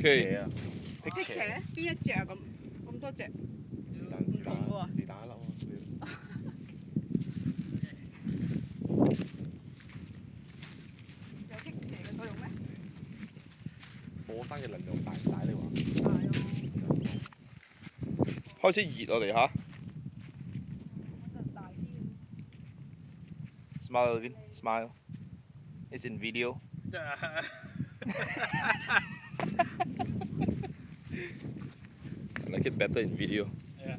斜啊！辟邪邊一隻啊？咁多隻？唔同嘅喎。是但一粒咯。有辟邪嘅作用咩？火山嘅能量大唔大？你話？大咯。開始熱我哋嚇。大啲。Smile again, smile. It's in video. I like it better in video. Yeah.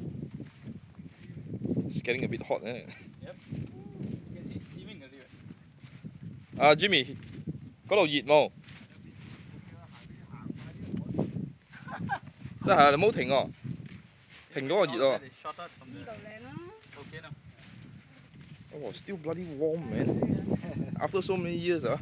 It's getting a bit hot, isn't it? Yep. You can see steaming a little. Jimmy, 嗰度熱冇？真係啊！你唔好停喎，停咗個熱喎。呢度靚啦。Volcano. Oh, still bloody warm, man. After so many years, ah.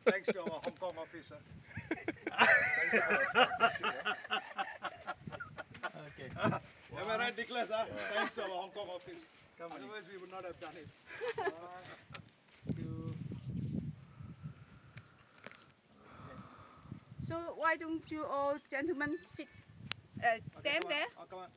Thanks to our Hong Kong office. Okay. Am I right, Nicholas? Thanks to our Hong Kong office. Otherwise, we would not have done it. So why don't you all gentlemen stand there? Come on.